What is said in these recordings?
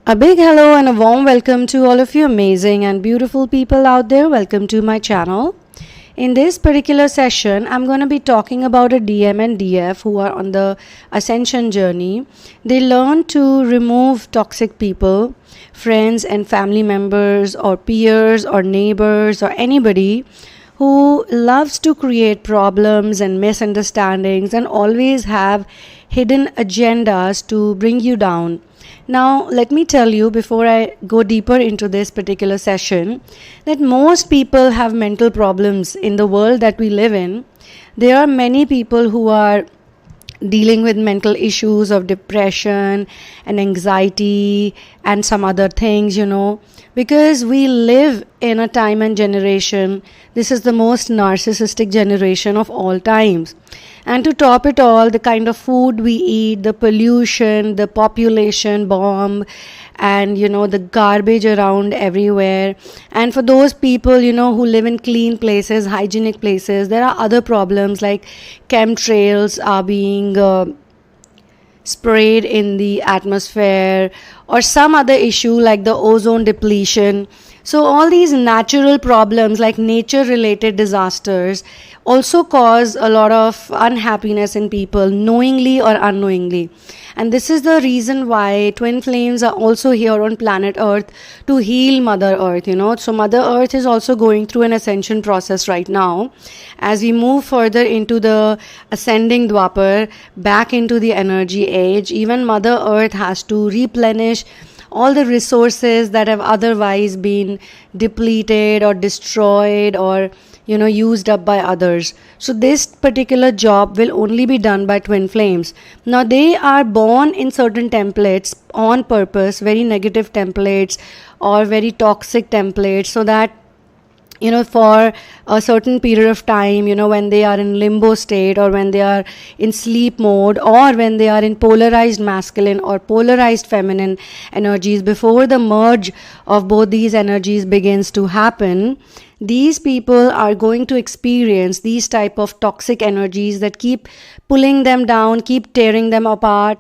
A big hello and a warm welcome to all of you amazing and beautiful people out there. Welcome to my channel. In this particular session, I'm going to be talking about a DM and DF who are on the ascension journey. They learn to remove toxic people, friends and family members or peers or neighbors or anybody who loves to create problems and misunderstandings and always have hidden agendas to bring you down. Now, let me tell you before I go deeper into this particular session that most people have mental problems in the world that we live in. There are many people who are dealing with mental issues of depression and anxiety and some other things, because we live in a time and generation. This is the most narcissistic generation of all times. And to top it all, the kind of food we eat, the pollution, the population bomb, and the garbage around everywhere. And for those people who live in clean places, hygienic places, there are other problems like chemtrails are being sprayed in the atmosphere, or some other issue like the ozone depletion. So all these natural problems like nature related disasters also cause a lot of unhappiness in people, knowingly or unknowingly. And this is the reason why twin flames are also here on planet Earth to heal Mother Earth, So Mother Earth is also going through an ascension process right now. As we move further into the ascending Dwapar, back into the energy age, even Mother Earth has to replenish all the resources that have otherwise been depleted or destroyed or used up by others. So this particular job will only be done by twin flames. Now they are born in certain templates on purpose, very negative templates or very toxic templates, so that for a certain period of time, when they are in limbo state or when they are in sleep mode or when they are in polarized masculine or polarized feminine energies, before the merge of both these energies begins to happen, these people are going to experience these type of toxic energies that keep pulling them down, keep tearing them apart.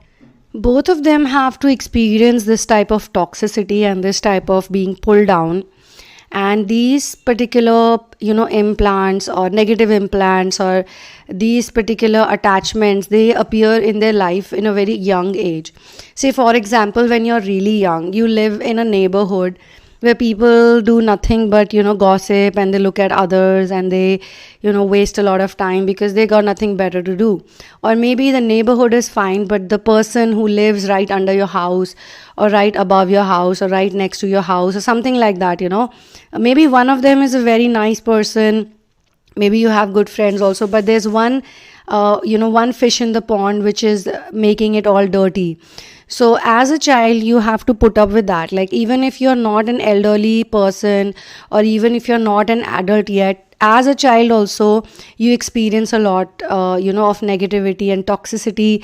Both of them have to experience this type of toxicity and this type of being pulled down. And these particular implants or negative implants or these particular attachments, they appear in their life in a very young age. Say for example, when you're really young, you live in a neighborhood where people do nothing but gossip, and they look at others and they waste a lot of time because they got nothing better to do. Or maybe the neighborhood is fine, but the person who lives right under your house or right above your house or right next to your house or something like that, maybe one of them is a very nice person, maybe you have good friends also, but there's one fish in the pond which is making it all dirty. So as a child, you have to put up with that. Like even if you're not an elderly person or even if you're not an adult yet, as a child also, you experience a lot, of negativity and toxicity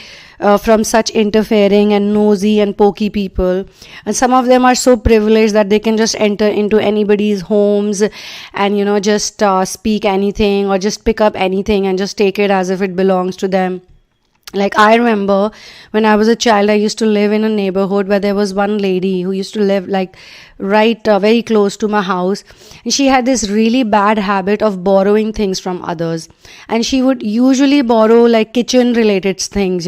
from such interfering and nosy and pokey people. And some of them are so privileged that they can just enter into anybody's homes and, just speak anything or just pick up anything and just take it as if it belongs to them. Like I remember when I was a child, I used to live in a neighborhood where there was one lady who used to live like right very close to my house, and she had this really bad habit of borrowing things from others. And she would usually borrow like kitchen related things,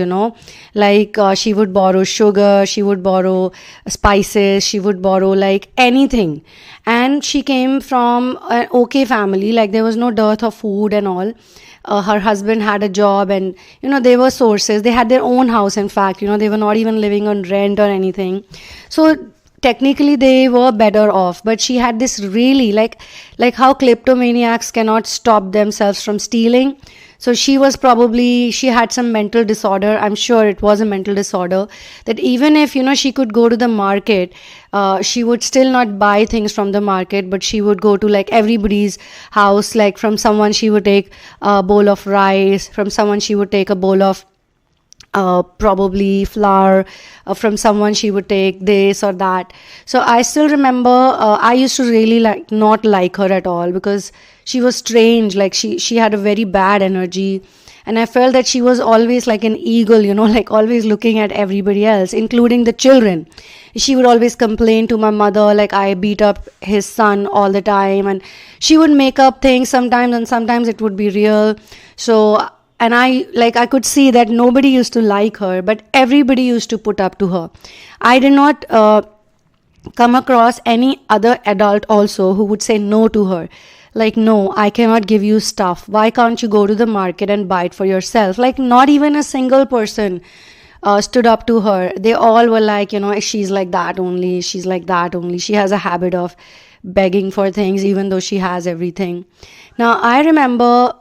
like she would borrow sugar, she would borrow spices, she would borrow like anything. And she came from an okay family, like there was no dearth of food and all. Her husband had a job and they were sources, they had their own house, in fact, they were not even living on rent or anything. So technically they were better off, but she had this really like how kleptomaniacs cannot stop themselves from stealing. So she had some mental disorder. I'm sure it was a mental disorder, that even if she could go to the market, she would still not buy things from the market, but she would go to like everybody's house. Like from someone she would take a bowl of rice, from someone she would take a bowl of probably flour, from someone she would take this or that. So I still remember I used to really not like her at all, because she was strange. Like she had a very bad energy, And I felt that she was always like an eagle, like always looking at everybody else, including the children. She would always complain to my mother, like I beat up his son all the time, and she would make up things sometimes, and sometimes it would be real. So, and I could see that nobody used to like her, but everybody used to put up to her. I did not come across any other adult also who would say no to her. Like, no, I cannot give you stuff. Why can't you go to the market and buy it for yourself? Like, not even a single person stood up to her. They all were like, she's like that only. She's like that only. She has a habit of begging for things even though she has everything. Now, I remember,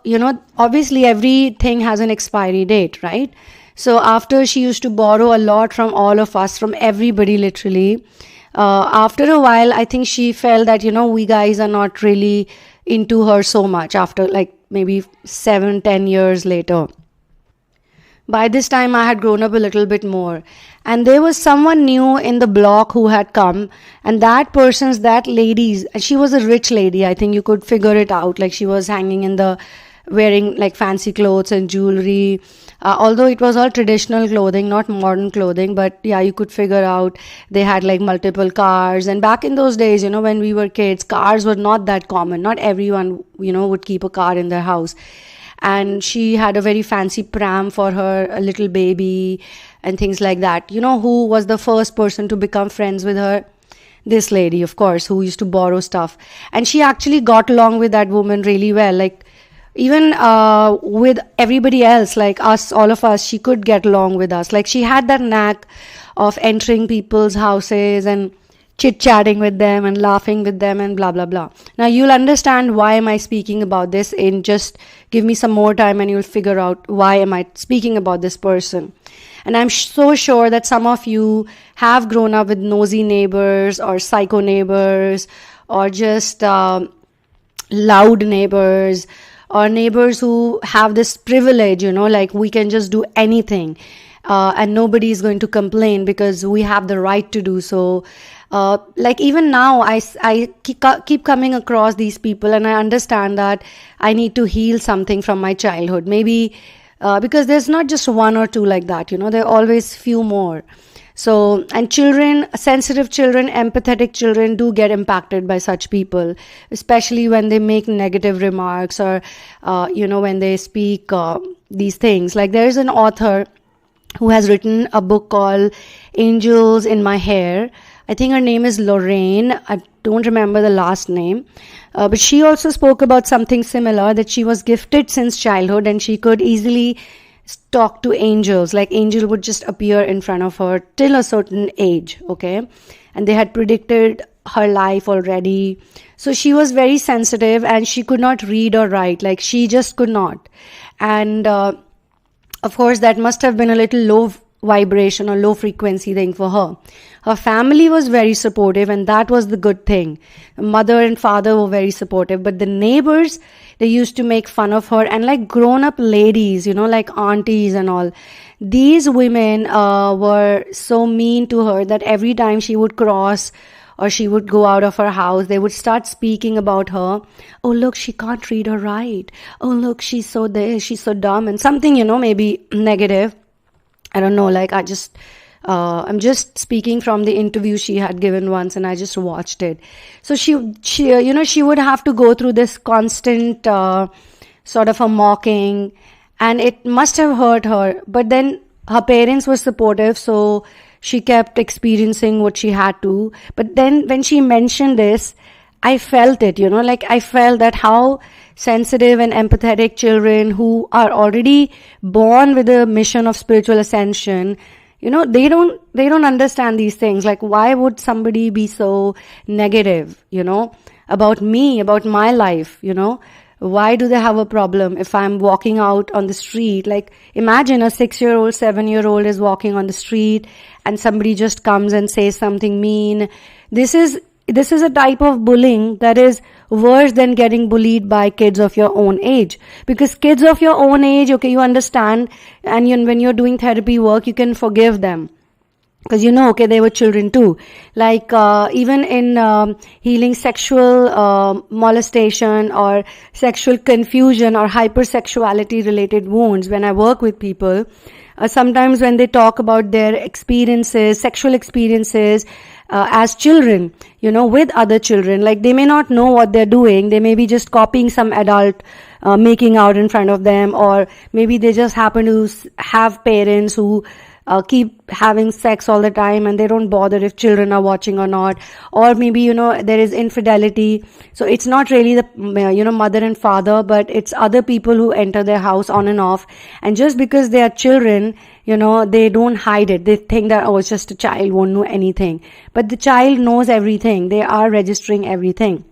obviously everything has an expiry date, right? So after she used to borrow a lot from all of us, from everybody literally, after a while, I think she felt that, we guys are not really into her so much after like maybe 7-10 years later. By this time, I had grown up a little bit more. And there was someone new in the block who had come. And that lady's, she was a rich lady. I think you could figure it out. Like she was wearing like fancy clothes and jewelry. Although it was all traditional clothing, not modern clothing. But yeah, you could figure out they had like multiple cars. And back in those days, when we were kids, cars were not that common. Not everyone, would keep a car in their house. And she had a very fancy pram for her, a little baby and things like that. Who was the first person to become friends with her? This lady, of course, who used to borrow stuff. And she actually got along with that woman really well. Like, even with everybody else, like us, all of us, she could get along with us. Like, she had that knack of entering people's houses and chit-chatting with them and laughing with them and blah, blah, blah. Now, you'll understand why am I speaking about this in just give me some more time and you'll figure out why am I speaking about this person. And I'm so sure that some of you have grown up with nosy neighbors or psycho neighbors or just loud neighbors or neighbors who have this privilege, like we can just do anything and nobody is going to complain because we have the right to do so. Like even now, I keep coming across these people and I understand that I need to heal something from my childhood. Maybe because there's not just one or two like that, there are always few more. So, and children, sensitive children, empathetic children do get impacted by such people, especially when they make negative remarks or, when they speak these things. Like there is an author who has written a book called Angels in My Hair. I think her name is Lorraine. I don't remember the last name. But she also spoke about something similar, that she was gifted since childhood and she could easily talk to angels. Like angel would just appear in front of her till a certain age, okay? And they had predicted her life already. So she was very sensitive and she could not read or write. Like she just could not. And of course, that must have been a little low vibration or low frequency thing for her. Her family was very supportive and that was the good thing. Mother and father were very supportive, but the neighbors, they used to make fun of her, and like grown up ladies, like aunties and all. These women were so mean to her that every time she would cross or she would go out of her house, they would start speaking about her. Oh, look, she can't read or write. Oh, look, she's so this, she's so dumb, and something, maybe negative. I don't know, like I'm just speaking from the interview she had given once and I just watched it. So she would have to go through this constant sort of a mocking, and it must have hurt her. But then her parents were supportive, so she kept experiencing what she had to. But then when she mentioned this, I felt it, like I felt that how sensitive and empathetic children who are already born with a mission of spiritual ascension, they don't understand these things. Like, why would somebody be so negative, about me, about my life, Why do they have a problem if I'm walking out on the street? Like, imagine a 6-year-old, 7-year-old is walking on the street and somebody just comes and says something mean. This is a type of bullying that is worse than getting bullied by kids of your own age. Because kids of your own age, okay, you understand, and when you're doing therapy work, you can forgive them. because okay, they were children too. Like even in healing sexual molestation or sexual confusion or hypersexuality related wounds, when I work with people, sometimes when they talk about their experiences, sexual experiences as children, with other children, like they may not know what they're doing. They may be just copying some adult making out in front of them, or maybe they just happen to have parents who keep having sex all the time and they don't bother if children are watching or not. Or maybe there is infidelity, so it's not really the mother and father, but it's other people who enter their house on and off. And just because they are children, they don't hide it. They think that, oh, it's just a child, won't know anything. But the child knows everything. They are registering everything.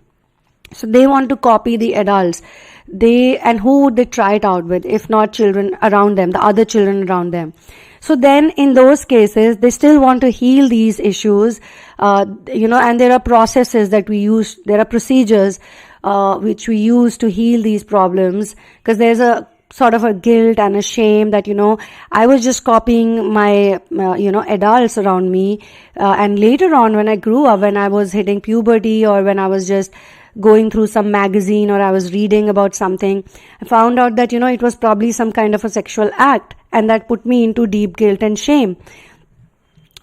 So they want to copy the adults. And who would they try it out with if not children around them, the other children around them? So then in those cases, they still want to heal these issues, and there are processes that we use, there are procedures which we use to heal these problems, because there's a sort of a guilt and a shame that, I was just copying my, adults around me. And later on, when I grew up, when I was hitting puberty, or when I was just going through some magazine, or I was reading about something, I found out that, it was probably some kind of a sexual act, and that put me into deep guilt and shame.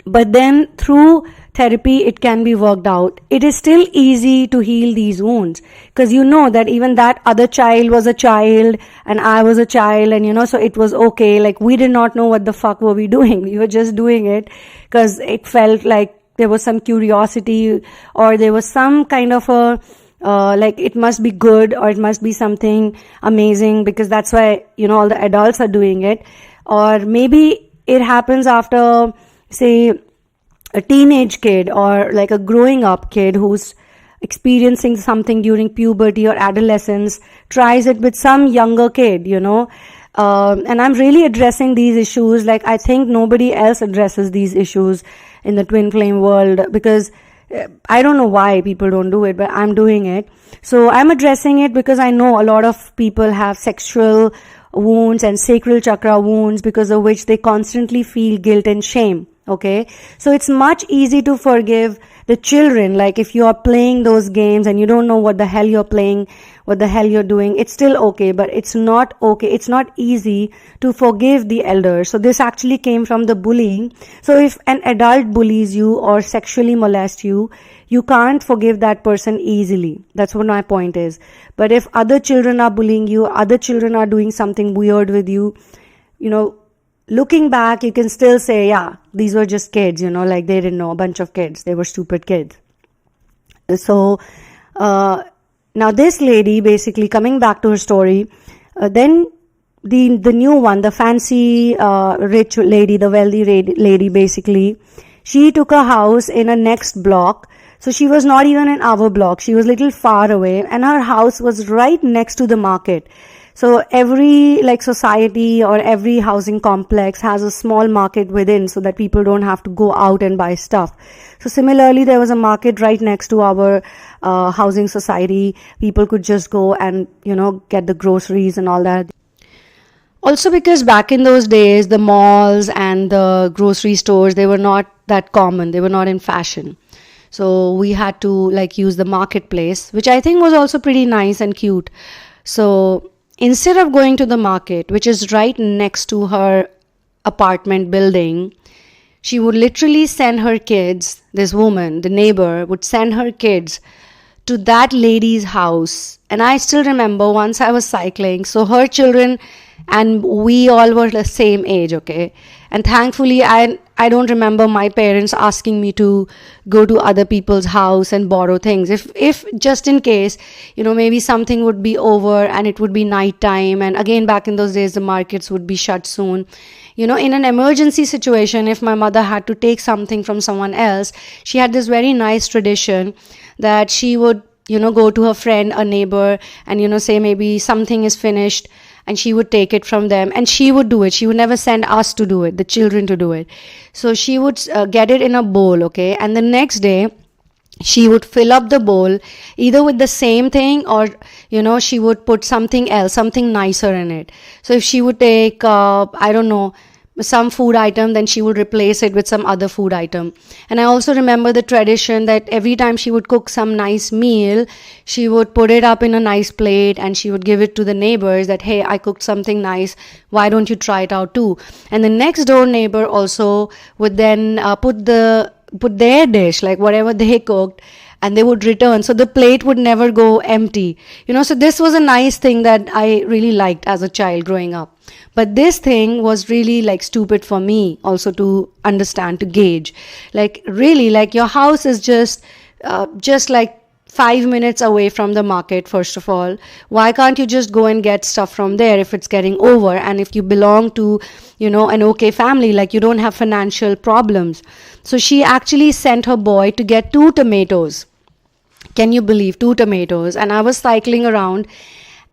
But then through therapy, it can be worked out. It is still easy to heal these wounds, because that even that other child was a child and I was a child, and so it was okay. Like, we did not know what the fuck were we doing. We were just doing it because it felt like there was some curiosity, or there was some kind of a like it must be good, or it must be something amazing, because that's why all the adults are doing it. Or maybe it happens after, say, a teenage kid, or like a growing up kid who's experiencing something during puberty or adolescence, tries it with some younger kid, and I'm really addressing these issues. Like, I think nobody else addresses these issues in the twin flame world, because I don't know why people don't do it, but I'm doing it. So I'm addressing it because I know a lot of people have sexual wounds and sacral chakra wounds, because of which they constantly feel guilt and shame. Okay, so it's much easy to forgive the children. Like, if you are playing those games and you don't know what the hell you're playing, what the hell you're doing, it's still okay, but it's not okay. It's not easy to forgive the elders. So this actually came from the bullying. So if an adult bullies you or sexually molests you, you can't forgive that person easily. That's what my point is. But if other children are bullying you, other children are doing something weird with you, looking back, you can still say, yeah, these were just kids, like they didn't know, a bunch of kids. They were stupid kids. So, now this lady, basically coming back to her story, then the new one, the fancy, rich lady, the wealthy lady, basically, she took a house in a next block. So she was not even in our block. She was a little far away, and her house was right next to the market. So every society or every housing complex has a small market within, so that people don't have to go out and buy stuff. So similarly, there was a market right next to our housing society. People could just go and, get the groceries and all that. Also, because back in those days, the malls and the grocery stores, they were not that common. They were not in fashion. So we had to use the marketplace, which I think was also pretty nice and cute. So instead of going to the market, which is right next to her apartment building, she would literally send her kids, this woman, the neighbor, would send her kids to that lady's house. And I still remember once I was cycling, so her children and we all were the same age, okay? And thankfully, I don't remember my parents asking me to go to other people's house and borrow things. If just in case, maybe something would be over and it would be night time. And again, back in those days, the markets would be shut soon. In an emergency situation, if my mother had to take something from someone else, she had this very nice tradition that she would, go to her friend, a neighbor, and, say maybe something is finished, and she would take it from them, and she would do it. She would never send us to do it, the children to do it. So she would get it in a bowl, okay? And the next day, she would fill up the bowl either with the same thing, or, she would put something else, something nicer in it. So if she would take, I don't know, some food item, then she would replace it with some other food item. And I also remember the tradition that every time she would cook some nice meal, she would put it up in a nice plate and she would give it to the neighbors that, hey, I cooked something nice, why don't you try it out too? And the next door neighbor also would then put their dish, like whatever they cooked, and they would return, so the plate would never go empty. So this was a nice thing that I really liked as a child growing up. But this thing was really like stupid for me also to understand, to gauge. Like really, like your house is just like 5 minutes away from the market. First of all, why can't you just go and get stuff from there if it's getting over, and if you belong to an okay family, like you don't have financial problems? So she actually sent her boy to get 2 tomatoes. Can you believe 2 tomatoes? And I was cycling around,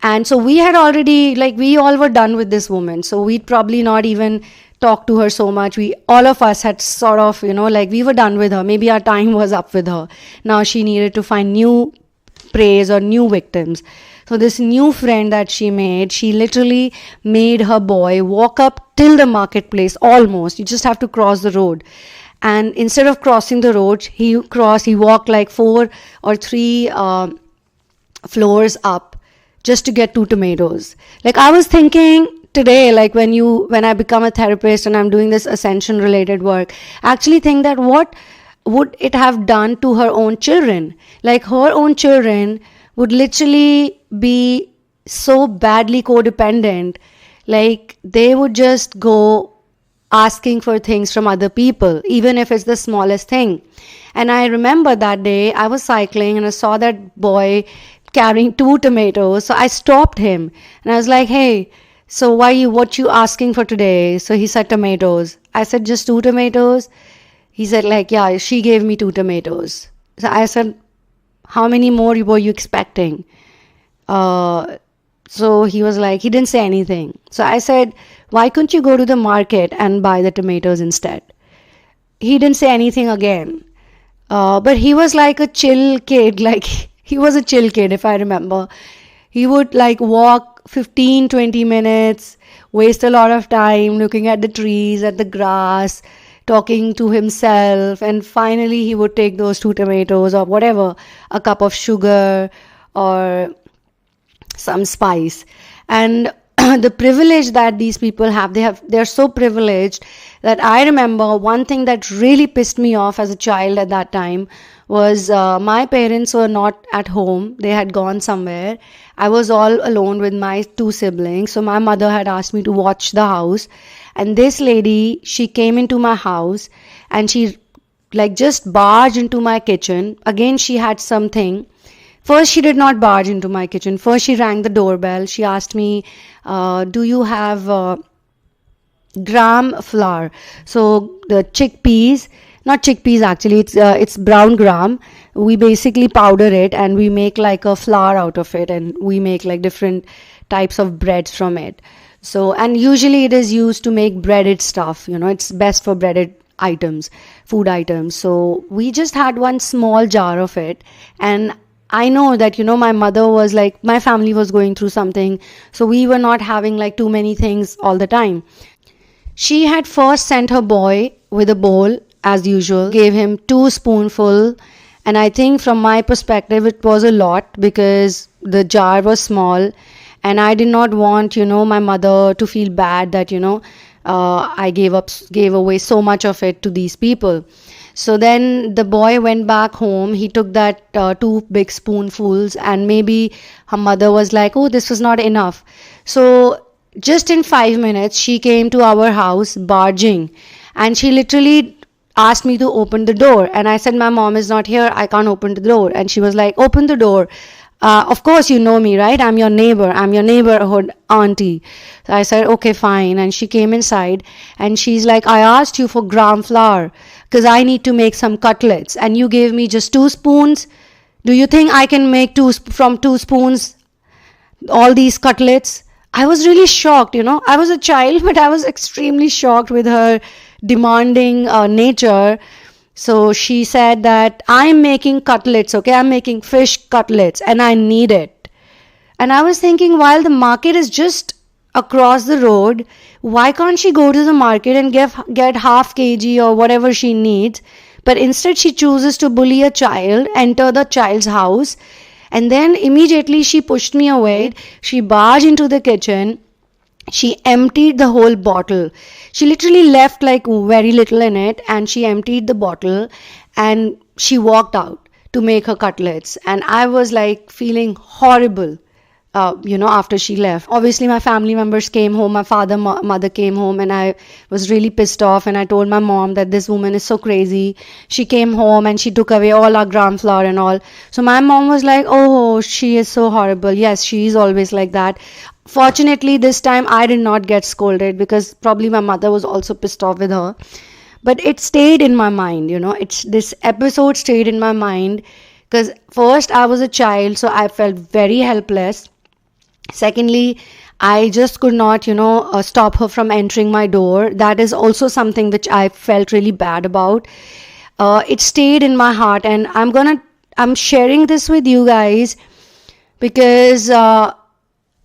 and so we had already, like, we all were done with this woman, so we'd probably not even talk to her so much. All of us had sort of, like, we were done with her. Maybe our time was up with her. Now she needed to find new praise or new victims. So this new friend that she made, she literally made her boy walk up till the marketplace. Almost, you just have to cross the road. And instead of crossing the road, he walked like 4 or 3 floors up just to get 2 tomatoes. Like, I was thinking today, like when I become a therapist and I'm doing this ascension related work, I actually think that what would it have done to her own children? Like, her own children would literally be so badly codependent, like they would just go asking for things from other people, even if it's the smallest thing. And I remember that day I was cycling and I saw that boy carrying 2 tomatoes. So I stopped him and I was like, hey, so what you asking for today? So he said tomatoes. I said, just 2 tomatoes? He said, like, yeah, she gave me 2 tomatoes. So I said, how many more were you expecting? So he was like, he didn't say anything. So I said, why couldn't you go to the market and buy the tomatoes instead? He didn't say anything again. But he was like a chill kid. Like, he was a chill kid, if I remember. He would like walk 15-20 minutes, waste a lot of time looking at the trees, at the grass, talking to himself, and finally he would take those 2 tomatoes or whatever, a cup of sugar or some spice. And the privilege that these people have, they're so privileged that I remember one thing that really pissed me off as a child at that time was my parents were not at home. They had gone somewhere. I was all alone with my 2 siblings. So my mother had asked me to watch the house. And this lady, she came into my house and she like just barged into my kitchen. Again, she had something. First, she did not barge into my kitchen. First, she rang the doorbell. She asked me, do you have gram flour? So the chickpeas, not chickpeas actually, it's brown gram. We basically powder it and we make like a flour out of it, and we make like different types of breads from it. So, and usually it is used to make breaded stuff, it's best for breaded items, food items. So we just had one small jar of it, and I know that, my mother was like, my family was going through something, so we were not having like too many things all the time. She had first sent her boy with a bowl as usual, gave him 2 spoonfuls, and I think from my perspective it was a lot because the jar was small, and I did not want, my mother to feel bad that, I gave away so much of it to these people. So then the boy went back home. He took that 2 big spoonfuls, and maybe her mother was like, oh, this was not enough. So just in 5 minutes, she came to our house barging, and she literally asked me to open the door. And I said, my mom is not here. I can't open the door. And she was like, open the door. Of course, you know me, right? I'm your neighbor. I'm your neighborhood auntie. So I said, okay, fine. And she came inside and she's like, I asked you for gram flour because I need to make some cutlets, and you gave me just 2 spoons. Do you think I can make from 2 spoons all these cutlets? I was really shocked, I was a child, but I was extremely shocked with her demanding nature. So she said that I'm making cutlets, okay? I'm making fish cutlets and I need it. And I was thinking, while the market is just across the road. Why can't she go to the market and get half kg or whatever she needs? But instead she chooses to bully a child, enter the child's house, and then immediately she pushed me away. She barged into the kitchen. She emptied the whole bottle. She literally left like very little in it, and she emptied the bottle and she walked out to make her cutlets. And I was like feeling horrible. After she left, obviously my family members came home, my mother came home, and I was really pissed off, and I told my mom that this woman is so crazy. She came home and she took away all our gram flour and all. So my mom was like, oh, she is so horrible. Yes, she is always like that. Fortunately, this time I did not get scolded, because probably my mother was also pissed off with her. But it stayed in my mind, this episode stayed in my mind, because first I was a child, so I felt very helpless. Secondly, I just could not, stop her from entering my door. That is also something which I felt really bad about. It stayed in my heart, and I'm sharing this with you guys because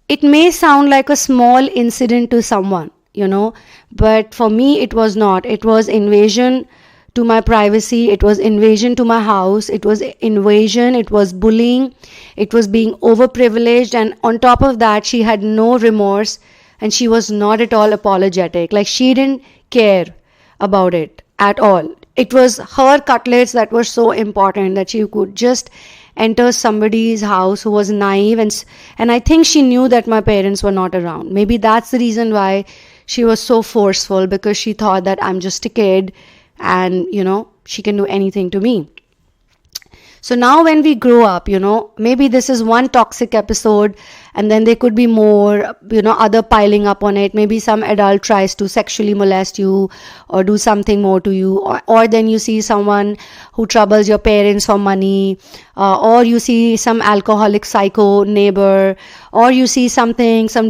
it may sound like a small incident to someone, but for me it was not. It was invasion to my privacy, it was invasion to my house, it was invasion, it was bullying, it was being overprivileged, and on top of that she had no remorse, and she was not at all apologetic. Like, she didn't care about it at all. It was her cutlets that were so important, that she could just enter somebody's house who was naive, and I think she knew that my parents were not around. Maybe that's the reason why she was so forceful, because she thought that I'm just a kid and she can do anything to me. So now when we grow up, maybe this is one toxic episode, and then there could be more, other piling up on it. Maybe some adult tries to sexually molest you or do something more to you, or then you see someone who troubles your parents for money, or you see some alcoholic psycho neighbor, or you see some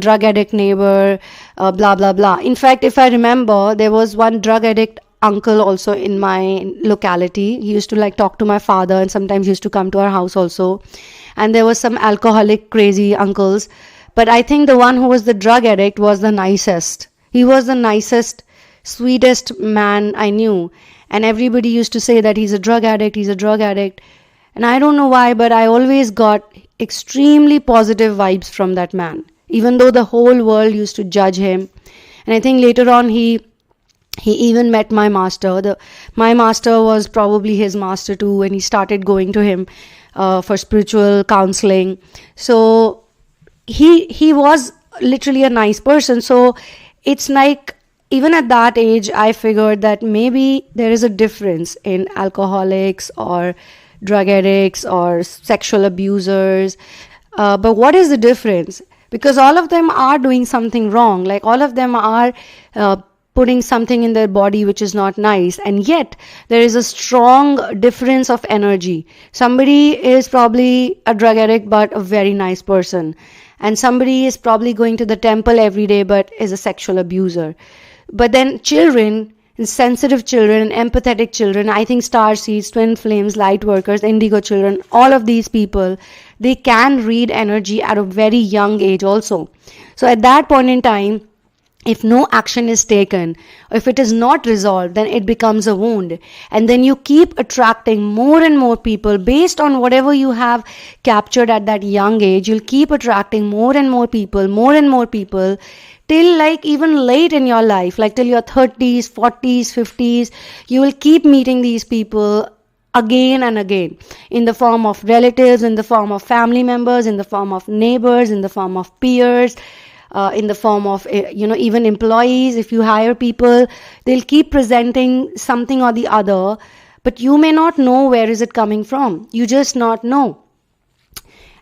drug addict neighbor, blah blah blah. In fact, if I remember, there was one drug addict uncle also in my locality. He used to talk to my father, and sometimes used to come to our house also. And there was some alcoholic crazy uncles, but I think the one who was the drug addict was the nicest. He was the nicest, sweetest man I knew, and everybody used to say that he's a drug addict, and I don't know why, but I always got extremely positive vibes from that man, even though the whole world used to judge him. And I think later on he even met my master. My master was probably his master too, and he started going to him for spiritual counseling. So he was literally a nice person. So it's like, even at that age, I figured that maybe there is a difference in alcoholics or drug addicts or sexual abusers. But what is the difference? Because all of them are doing something wrong. Like, all of them are putting something in their body which is not nice, and yet there is a strong difference of energy. Somebody is probably a drug addict but a very nice person, and somebody is probably going to the temple every day but is a sexual abuser. But then children, sensitive children, empathetic children, I think star seeds, twin flames, light workers, indigo children, all of these people, they can read energy at a very young age also. So at that point in time, if no action is taken, or if it is not resolved, then it becomes a wound. And then you keep attracting more and more people based on whatever you have captured at that young age. You'll keep attracting more and more people, till even late in your life, till your 30s, 40s, 50s, you will keep meeting these people again and again, in the form of relatives, in the form of family members, in the form of neighbors, in the form of peers, in the form of even employees. If you hire people, they'll keep presenting something or the other, but you may not know where is it coming from. You just not know.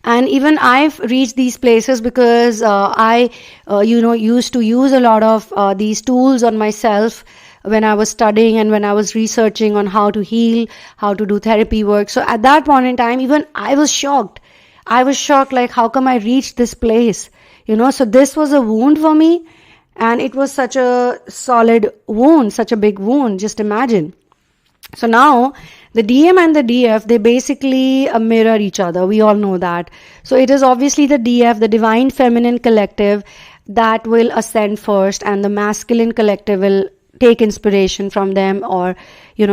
And even I've reached these places because I used to use a lot of these tools on myself when I was studying and when I was researching on how to heal, how to do therapy work. So at that point in time, even I was shocked. How come I reached this place? So this was a wound for me, and it was such a solid wound, such a big wound, just imagine. So now the DM and the DF, they basically mirror each other. We all know that. So it is obviously the DF, the Divine Feminine Collective, that will ascend first, and the masculine collective will take inspiration from them, or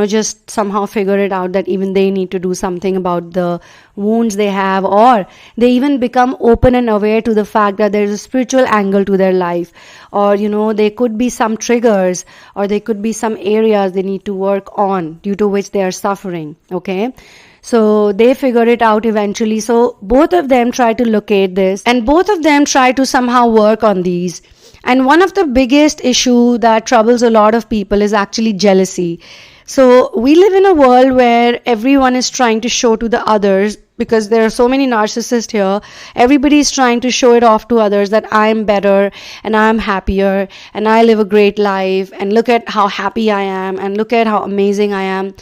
just somehow figure it out that even they need to do something about the wounds they have, or they even become open and aware to the fact that there's a spiritual angle to their life, or there could be some triggers, or there could be some areas they need to work on due to which they are suffering. Okay, so they figure it out eventually. So both of them try to locate this, and both of them try to somehow work on these. And one of the biggest issue that troubles a lot of people is actually jealousy. So we live in a world where everyone is trying to show to the others, because there are so many narcissists here. Everybody is trying to show it off to others that I'm better and I'm happier and I live a great life, and look at how happy I am, and look at how amazing I am.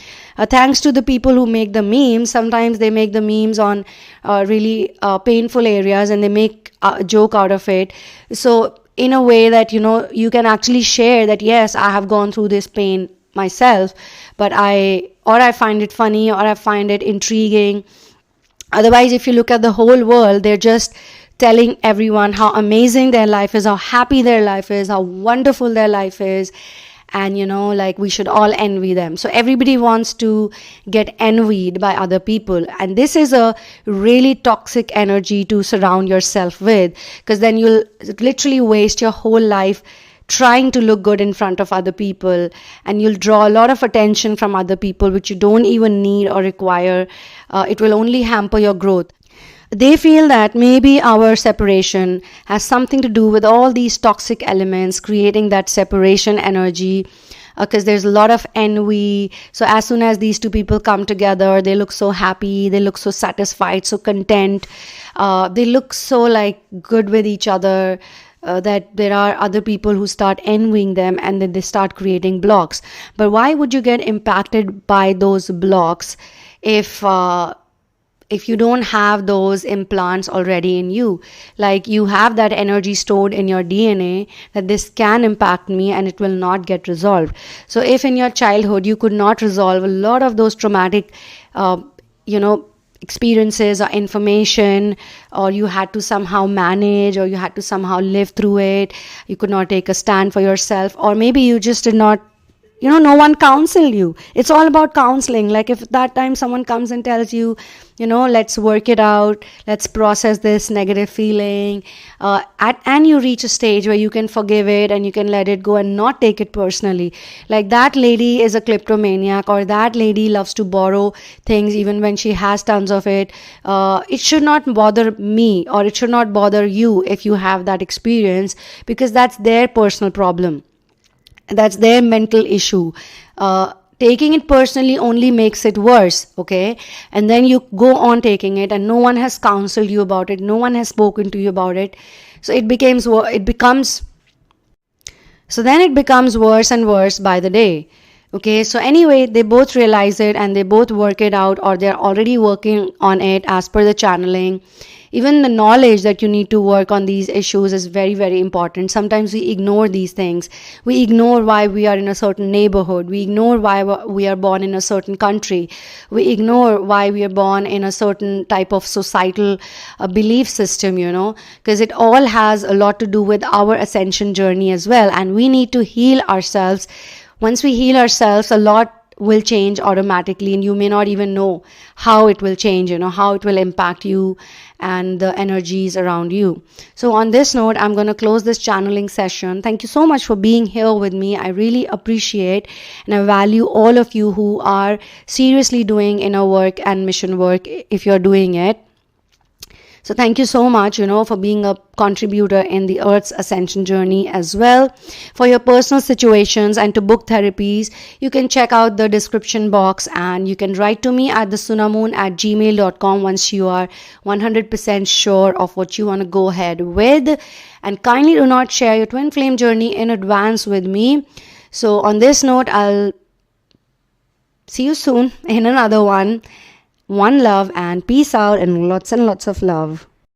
Thanks to the people who make the memes. Sometimes they make the memes on really painful areas, and they make a joke out of it. So in a way that you can actually share that, yes, I have gone through this pain myself, but I find it funny, or I find it intriguing. Otherwise, if you look at the whole world, they're just telling everyone how amazing their life is, how happy their life is, how wonderful their life is, and like we should all envy them. So everybody wants to get envied by other people, and this is a really toxic energy to surround yourself with, because then you'll literally waste your whole life trying to look good in front of other people, and you'll draw a lot of attention from other people which you don't even need or require. It will only hamper your growth. They feel that maybe our separation has something to do with all these toxic elements creating that separation energy, because there's a lot of envy. So as soon as these two people come together, they look so happy, they look so satisfied, so content, they look so like good with each other, that there are other people who start envying them, and then they start creating blocks. But why would you get impacted by those blocks if you don't have those implants already in you? Like, you have that energy stored in your DNA that this can impact me and it will not get resolved. So if in your childhood you could not resolve a lot of those traumatic experiences or information, or you had to somehow manage, or you had to somehow live through it, you could not take a stand for yourself, or maybe you just did not, no one counseled you. It's all about counseling. Like, if that time someone comes and tells you, let's work it out, let's process this negative feeling, and you reach a stage where you can forgive it and you can let it go and not take it personally. Like, that lady is a kleptomaniac, or that lady loves to borrow things even when she has tons of it. It should not bother me, or it should not bother you if you have that experience, because that's their personal problem. That's their mental issue. Taking it personally only makes it worse, okay? And then you go on taking it, and no one has counseled you about it, no one has spoken to you about it. So then it becomes worse and worse by the day. Okay, so anyway, they both realize it and they both work it out, or they're already working on it as per the channeling. Even the knowledge that you need to work on these issues is very, very important. Sometimes we ignore these things. We ignore why we are in a certain neighborhood. We ignore why we are born in a certain country. We ignore why we are born in a certain type of societal belief system, because it all has a lot to do with our ascension journey as well. And we need to heal ourselves. Once we heal ourselves, a lot will change automatically, and you may not even know how it will change, how it will impact you and the energies around you. So on this note, I'm going to close this channeling session. Thank you so much for being here with me. I really appreciate and I value all of you who are seriously doing inner work and mission work, if you're doing it. So thank you so much, for being a contributor in the Earth's ascension journey as well. For your personal situations and to book therapies, you can check out the description box, and you can write to me at thesunamoon@gmail.com once you are 100% sure of what you want to go ahead with. And kindly do not share your twin flame journey in advance with me. So on this note, I'll see you soon in another one. One love and peace out, and lots of love.